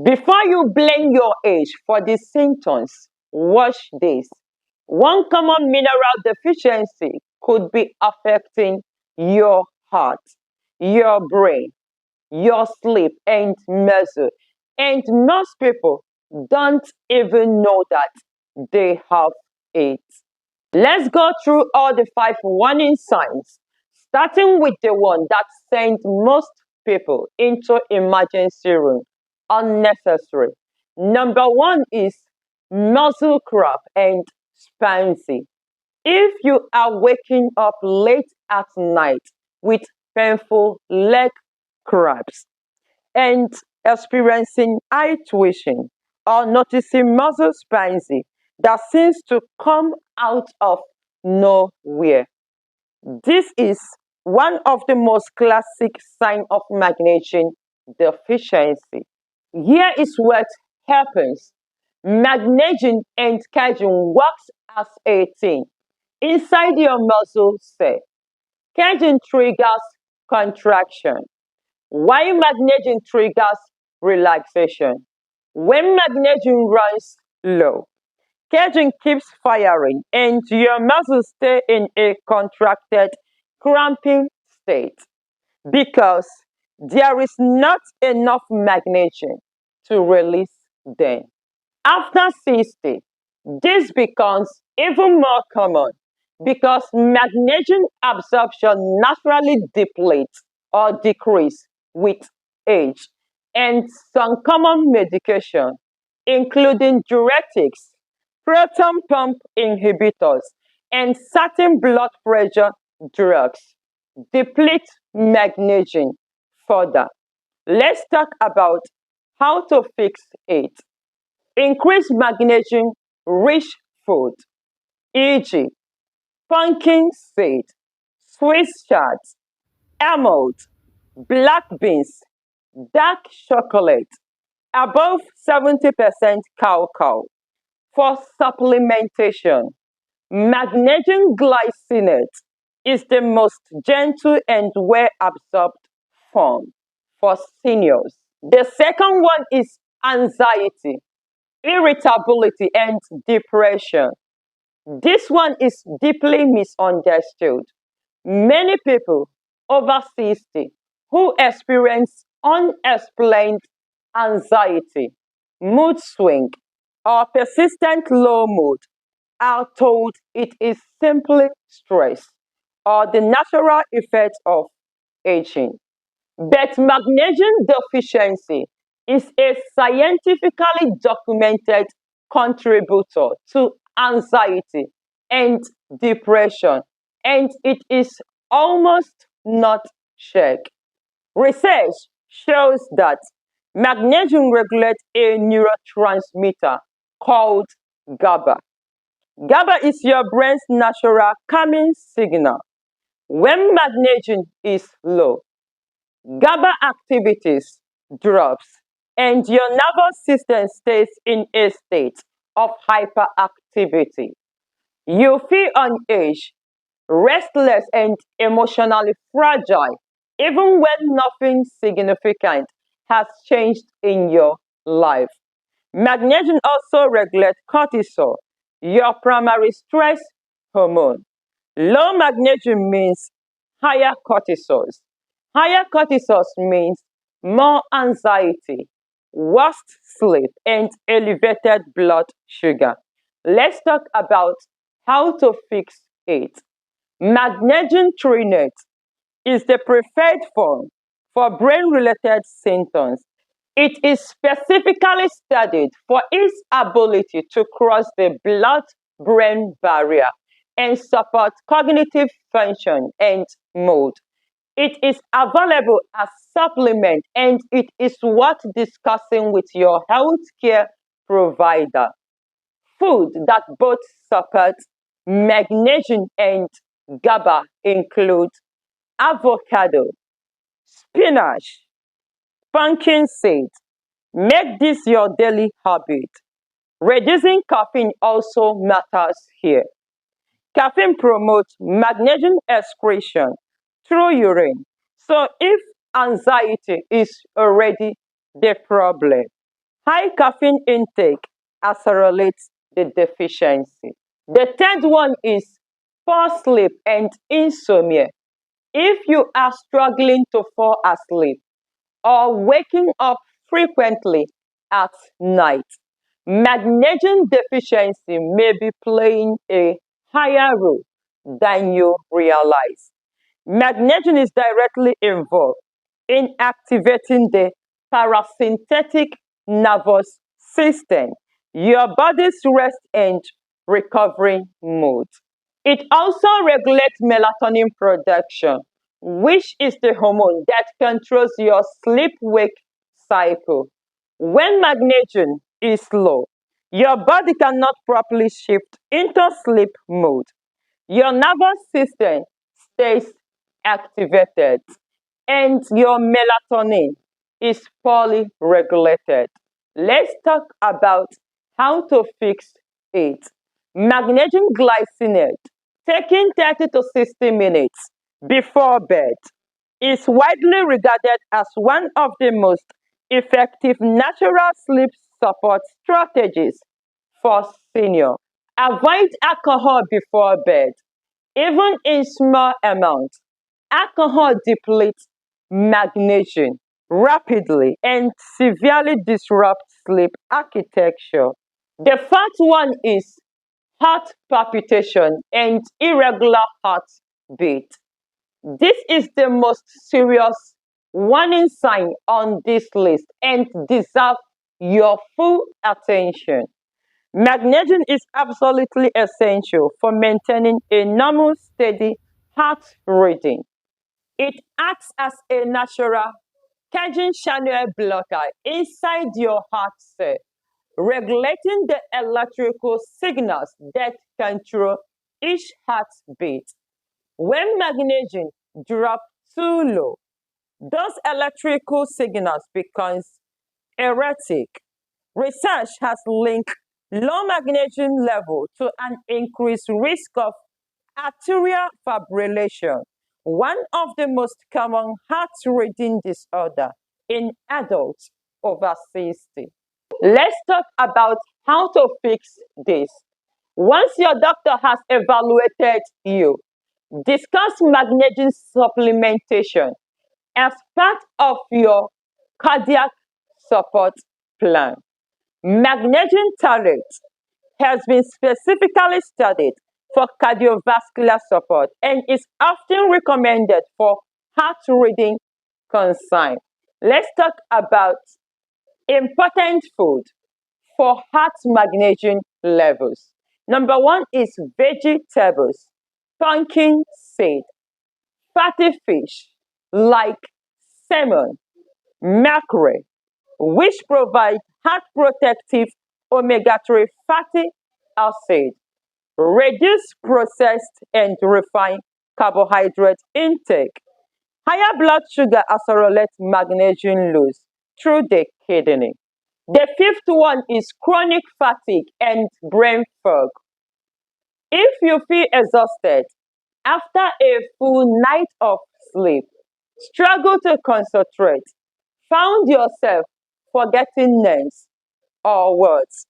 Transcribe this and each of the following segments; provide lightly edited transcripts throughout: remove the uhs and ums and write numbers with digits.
Before you blame your age for the symptoms, watch this. One common mineral deficiency could be affecting your heart, your brain, your sleep, and muscle. And most people don't even know that they have it. Let's go through all the five warning signs, starting with the one that sends most people into emergency room unnecessary. Number one is muscle cramp and spasms. If you are waking up late at night with painful leg cramps and experiencing eye twitching or noticing muscle spasms that seems to come out of nowhere, this is one of the most classic signs of magnesium deficiency. Here is what happens. Magnesium and calcium works as a team inside your muscle cell. Calcium triggers contraction, while magnesium triggers relaxation. When magnesium runs low, calcium keeps firing and your muscles stay in a contracted, cramping state because there is not enough magnesium to release them. After 60, this becomes even more common because magnesium absorption naturally depletes or decreases with age, and some common medication, including diuretics, proton pump inhibitors, and certain blood pressure drugs, deplete magnesium further. Let's talk about how to fix it. Increase magnesium-rich food, e.g., pumpkin seed, Swiss chard, almond, black beans, dark chocolate, above 70% cacao. For supplementation, magnesium glycinate is the most gentle and well-absorbed form for seniors. The second one is anxiety, irritability, and depression. This one is deeply misunderstood. Many people over 60 who experience unexplained anxiety, mood swing, or persistent low mood are told it is simply stress or the natural effect of aging. But magnesium deficiency is a scientifically documented contributor to anxiety and depression, and it is almost not checked. Research shows that magnesium regulates a neurotransmitter called GABA. GABA is your brain's natural calming signal. When magnesium is low, GABA activities drops and your nervous system stays in a state of hyperactivity. You feel unaged, restless, and emotionally fragile, even when nothing significant has changed in your life. Magnesium also regulates cortisol, your primary stress hormone. Low magnesium means higher cortisols. Higher cortisols means more anxiety, worse sleep, and elevated blood sugar. Let's talk about how to fix it. Magnesium threonate is the preferred form for brain-related symptoms. It is specifically studied for its ability to cross the blood-brain barrier and support cognitive function and mood. It is available as supplement and it is worth discussing with your healthcare provider. Food that both support magnesium and GABA include avocado, spinach, pumpkin seed. Make this your daily habit. Reducing caffeine also matters here. Caffeine promotes magnesium excretion through urine. So if anxiety is already the problem, High caffeine intake accelerates the deficiency. The third one is poor sleep and insomnia. If you are struggling to fall asleep or waking up frequently at night, magnesium deficiency may be playing a higher role than you realize. Magnesium is directly involved in activating the parasympathetic nervous system, your body's rest and recovery mode. It also regulates melatonin production, which is the hormone that controls your sleep wake cycle. When magnesium is low, your body cannot properly shift into sleep mode. Your nervous system stays activated and your melatonin is poorly regulated. Let's talk about how to fix it. Magnesium glycinate, taking 30 to 60 minutes before bed, is widely regarded as one of the most effective natural sleep support strategies for seniors. Avoid alcohol before bed. Even in small amounts, alcohol depletes magnesium rapidly and severely disrupts sleep architecture. The fourth one is heart palpitation and irregular heartbeat. This is the most serious warning sign on this list and deserves your full attention. Magnesium is absolutely essential for maintaining a normal, steady heart rhythm. It acts as a natural calcium channel blocker inside your heart cell, regulating the electrical signals that control each heartbeat. When magnesium drops too low, those electrical signals become erratic. Research has linked low magnesium level to an increased risk of atrial fibrillation, one of the most common heart rhythm disorder in adults over 60. Let's talk about how to fix this. Once your doctor has evaluated you, discuss magnesium supplementation as part of your cardiac support plan. Magnesium taurate has been specifically studied for cardiovascular support and is often recommended for heart rhythm concern. Let's talk about important food for heart magnesium levels. Number one is vegetables, pumpkin seed, fatty fish like salmon, mackerel, which provide heart protective omega-3 fatty acid, reduce processed and refined carbohydrate intake. Higher blood sugar accelerates magnesium loss through the kidney. The fifth one is chronic fatigue and brain fog. If you feel exhausted after a full night of sleep, struggle to concentrate, found yourself forgetting names or words,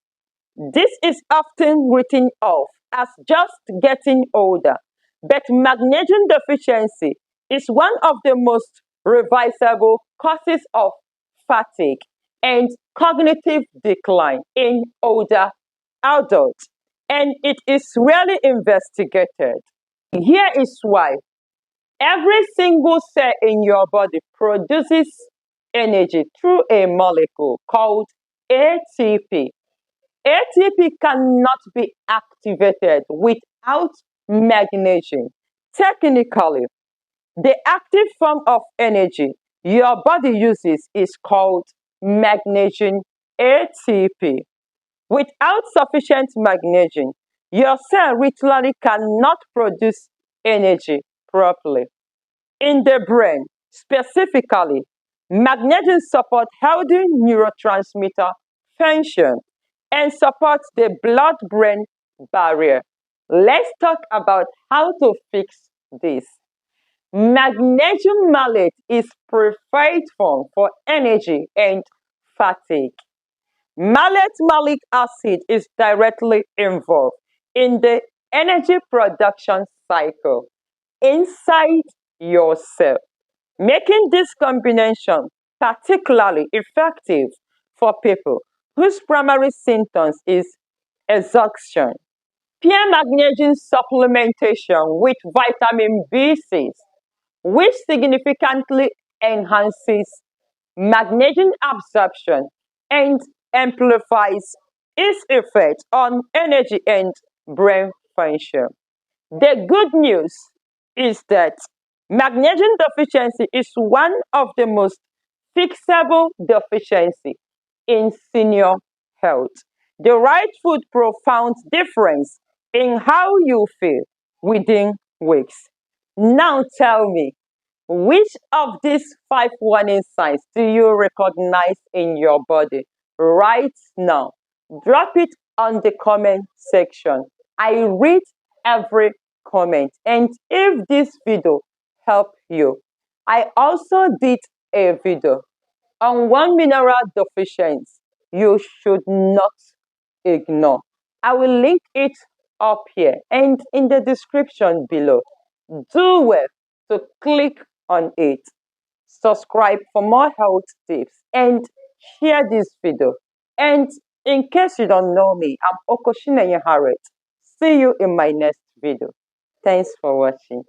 this is often written off as just getting older, but magnesium deficiency is one of the most reversible causes of fatigue and cognitive decline in older adults, and it is rarely investigated. Here is why. Every single cell in your body produces energy through a molecule called ATP. ATP cannot be activated without magnesium. Technically, the active form of energy your body uses is called magnesium ATP. Without sufficient magnesium, your cell literally cannot produce energy properly. In the brain, specifically, magnesium supports healthy neurotransmitter function and supports the blood-brain barrier. Let's talk about how to fix this. Magnesium malate is preferred form for energy and fatigue. Malic acid is directly involved in the energy production cycle inside your cell, making this combination particularly effective for people whose primary symptoms is exhaustion. Peer magnesium supplementation with vitamin B6, which significantly enhances magnesium absorption and amplifies its effect on energy and brain function. The good news is that magnesium deficiency is one of the most fixable deficiency in senior health. The right food profound difference in how you feel within weeks. Now tell me, which of these five warning signs do you recognize in your body right now? Drop it on the comment section. I read every comment. And if this video helped you, I also did a video on one mineral deficiency you should not ignore. I will link it up here and in the description below. Do well to click on it, subscribe for more health tips, and share this video. And in case you don't know me, I'm Okoshinenye Harriet. See you in my next video. Thanks for watching.